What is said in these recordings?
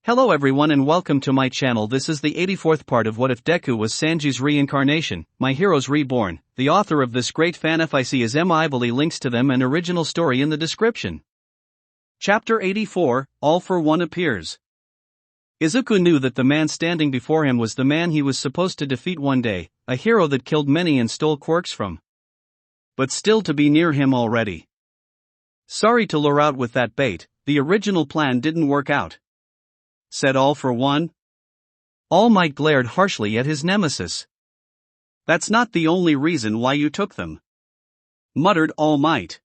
Hello everyone and welcome to my channel. This is the 84th part of What If Deku Was Sanji's Reincarnation, My Heroes Reborn. The author of this great fanfic is Emily. Links to them and original story in the description. Chapter 84, All for One appears. Izuku knew that the man standing before him was the man he was supposed to defeat one day, a hero that killed many and stole quirks from. But still to be near him already. Sorry to lure out with that bait, the original plan didn't work out, said All for One. All Might glared harshly at his nemesis. That's not the only reason why you took them, muttered All Might.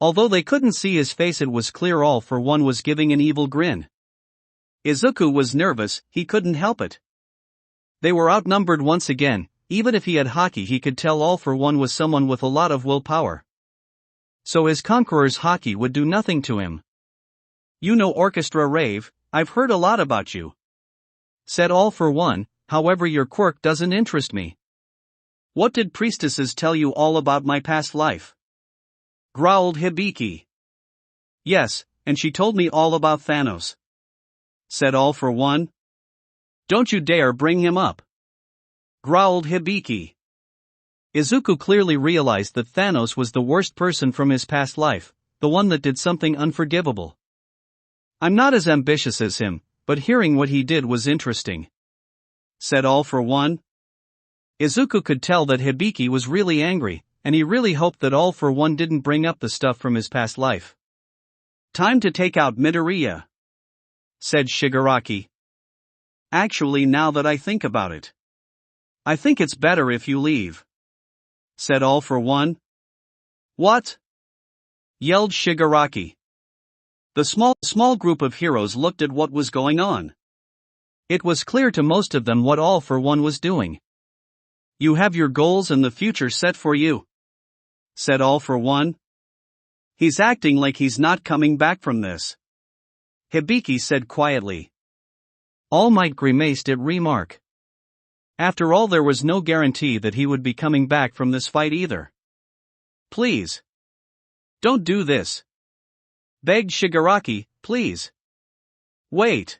Although they couldn't see his face, it was clear All for One was giving an evil grin. Izuku was nervous, he couldn't help it. They were outnumbered once again. Even if he had haki, he could tell All for One was someone with a lot of willpower. So his conqueror's haki would do nothing to him. You know Orchestra Rave, I've heard a lot about you, said All for One, however your quirk doesn't interest me. What did priestesses tell you all about my past life? Growled Hibiki. Yes, and she told me all about Thanos, said All for One. Don't you dare bring him up, growled Hibiki. Izuku clearly realized that Thanos was the worst person from his past life, the one that did something unforgivable. I'm not as ambitious as him, but hearing what he did was interesting, said All for One. Izuku could tell that Hibiki was really angry, and he really hoped that All for One didn't bring up the stuff from his past life. Time to take out Midoriya, said Shigaraki. Actually, now that I think about it, I think it's better if you leave, said All for One. What? Yelled Shigaraki. The small group of heroes looked at what was going on. It was clear to most of them what All for One was doing. You have your goals and the future set for you, said All for One. He's acting like he's not coming back from this, Hibiki said quietly. All Might grimaced at remark. After all, there was no guarantee that he would be coming back from this fight either. Please, don't do this, begged Shigaraki, please. Wait.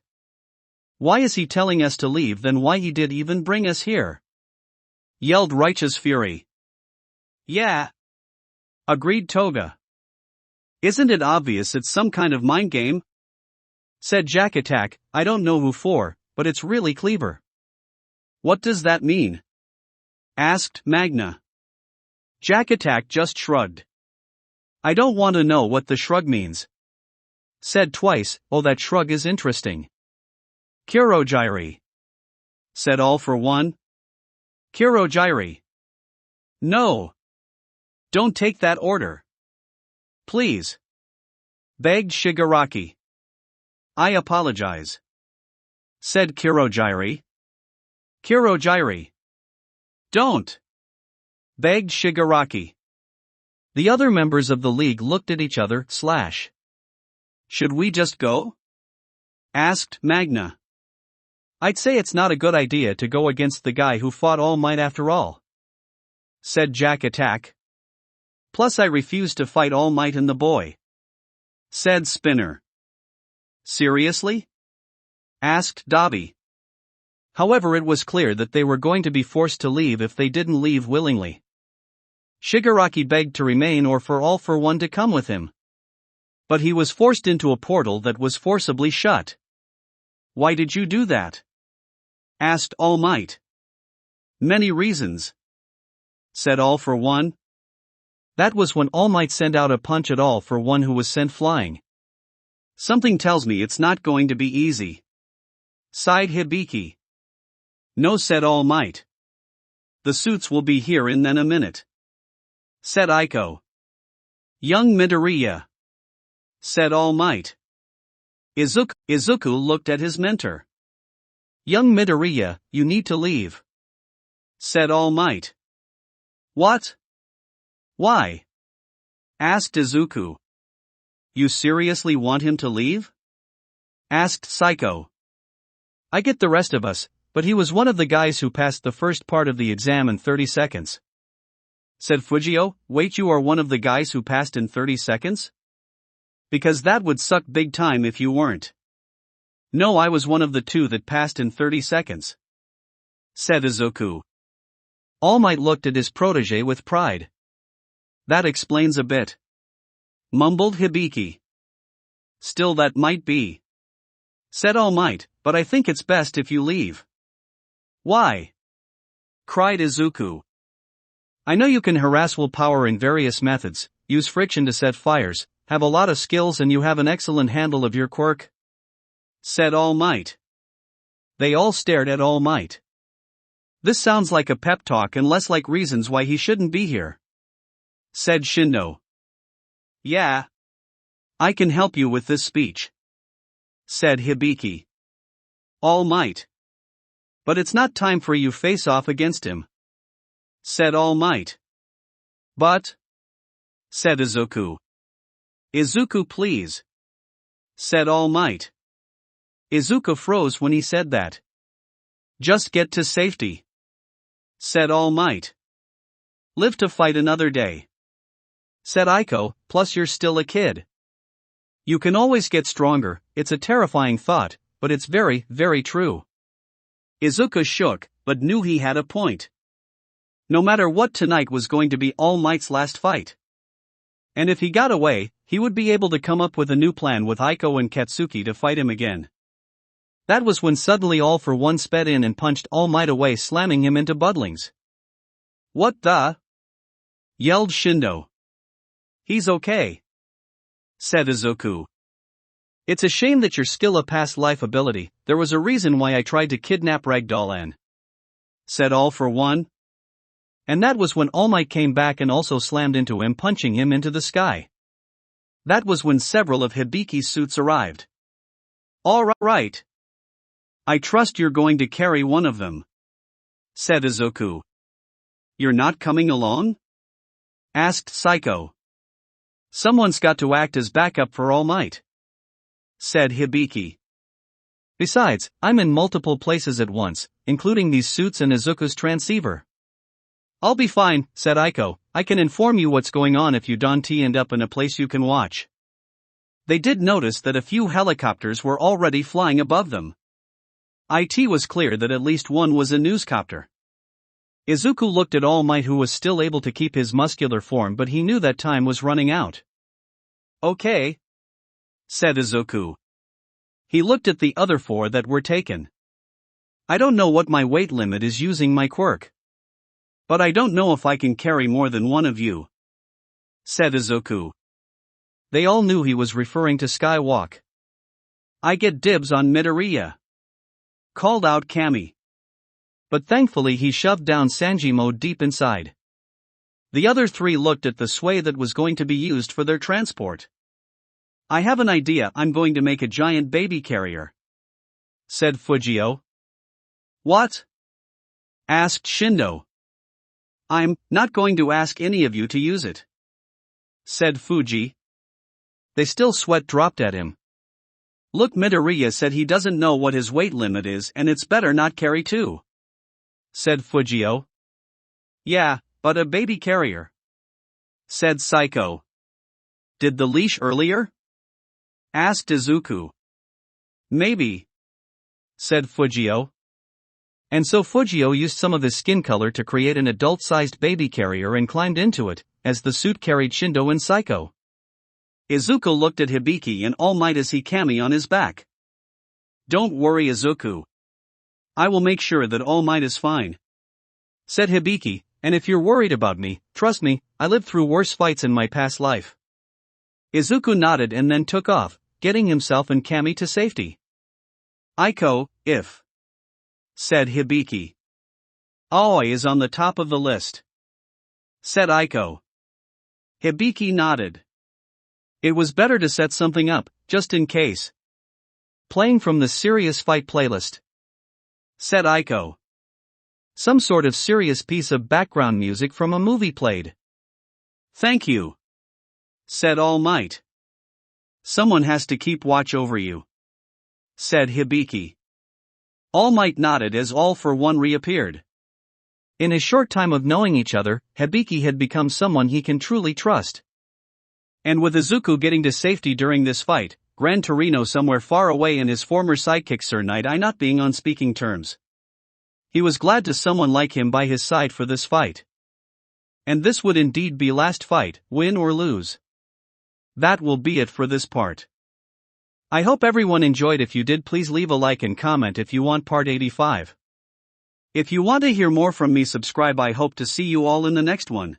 Why is he telling us to leave? Then why he did even bring us here? Yelled Righteous Fury. Yeah, agreed Toga. Isn't it obvious it's some kind of mind game? Said Jack Attack, I don't know who for, but it's really clever. What does that mean? Asked Magna. Jack Attack just shrugged. I don't want to know what the shrug means, said Twice. Oh, that shrug is interesting. Kurogyri, said All for One. Kurogyri. No. Don't take that order, please, begged Shigaraki. I apologize, said Kurogyri. Kurogyri. Don't, begged Shigaraki. The other members of the league looked at each other. Should we just go? Asked Magna. I'd say it's not a good idea to go against the guy who fought All Might after all, said Jack Attack. Plus I refuse to fight All Might and the boy, said Spinner. Seriously? Asked Dobby. However, it was clear that they were going to be forced to leave if they didn't leave willingly. Shigaraki begged to remain or for All for One to come with him. But he was forced into a portal that was forcibly shut. Why did you do that? Asked All Might. Many reasons, said All for One. That was when All Might sent out a punch at All for One, who was sent flying. Something tells me it's not going to be easy, sighed Hibiki. No, said All Might. The suits will be here in a minute, said Aiko. Young Midoriya, said All Might. Izuku looked at his mentor. Young Midoriya, you need to leave, said All Might. What? Why? Asked Izuku. You seriously want him to leave? Asked Saiko. I get the rest of us, but he was one of the guys who passed the first part of the exam in 30 seconds. Said Fujio. Wait, you are one of the guys who passed in 30 seconds? Because that would suck big time if you weren't. No, I was one of the two that passed in 30 seconds, said Izuku. All Might looked at his protege with pride. That explains a bit, mumbled Hibiki. Still, that might be, said All Might, but I think it's best if you leave. Why? Cried Izuku. I know you can harass willpower in various methods, use friction to set fires, have a lot of skills, and you have an excellent handle of your quirk, said All Might. They all stared at All Might. This sounds like a pep talk and less like reasons why he shouldn't be here, said Shindo. Yeah, I can help you with this speech, said Hibiki. All Might. But it's not time for you face off against him, said All Might. But, said Izuku. Izuku, please, said All Might. Izuku froze when he said that. Just get to safety, said All Might. Live to fight another day, said Aiko, plus you're still a kid. You can always get stronger. It's a terrifying thought, but it's very, very true. Izuku shook, but knew he had a point. No matter what, tonight was going to be All Might's last fight. And if he got away, he would be able to come up with a new plan with Aiko and Katsuki to fight him again. That was when suddenly All for One sped in and punched All Might away, slamming him into Budlings. What the? Yelled Shindo. He's okay, said Izuku. It's a shame that you're still a past life ability. There was a reason why I tried to kidnap Ragdoll Ann, said All for One. And that was when All Might came back and also slammed into him, punching him into the sky. That was when several of Hibiki's suits arrived. All right. I trust you're going to carry one of them, said Izuku. You're not coming along? Asked Psycho. Someone's got to act as backup for All Might, said Hibiki. Besides, I'm in multiple places at once, including these suits and Izuku's transceiver. I'll be fine, said Aiko. I can inform you what's going on if you don't end up in a place you can watch. They did notice that a few helicopters were already flying above them. It was clear that at least one was a newscopter. Izuku looked at All Might, who was still able to keep his muscular form, but he knew that time was running out. Okay, said Izuku. He looked at the other four that were taken. I don't know what my weight limit is using my quirk, but I don't know if I can carry more than one of you, said Izuku. They all knew he was referring to Skywalk. I get dibs on Midoriya, called out Kami. But thankfully he shoved down Sanji mode deep inside. The other three looked at the sway that was going to be used for their transport. I have an idea. I'm going to make a giant baby carrier, said Fujio. What? Asked Shindo. I'm not going to ask any of you to use it, said Fuji. They still sweat dropped at him. Look, Midoriya said he doesn't know what his weight limit is and it's better not carry two, said Fujio. Yeah, but a baby carrier, said Psycho. Did the leash earlier? Asked Izuku. Maybe, said Fujio. And so Fujio used some of his skin color to create an adult-sized baby carrier and climbed into it, as the suit carried Shindo and Psycho. Izuku looked at Hibiki and All Might as he Kami on his back. Don't worry, Izuku. I will make sure that All Might is fine, said Hibiki, and if you're worried about me, trust me, I lived through worse fights in my past life. Izuku nodded and then took off, getting himself and Kami to safety. Aiko, if, said Hibiki. Aoi is on the top of the list, said Aiko. Hibiki nodded. It was better to set something up, just in case. Playing from the Serious Fight playlist, said Aiko. Some sort of serious piece of background music from a movie played. Thank you, said All Might. Someone has to keep watch over you, said Hibiki. All Might nodded as All for One reappeared. In a short time of knowing each other, Hibiki had become someone he can truly trust. And with Izuku getting to safety during this fight, Gran Torino somewhere far away, and his former sidekick Sir Knight I not being on speaking terms. He was glad to someone like him by his side for this fight. And this would indeed be last fight, win or lose. That will be it for this part. I hope everyone enjoyed. If you did, please leave a like and comment if you want part 85. If you want to hear more from me, subscribe. I hope to see you all in the next one.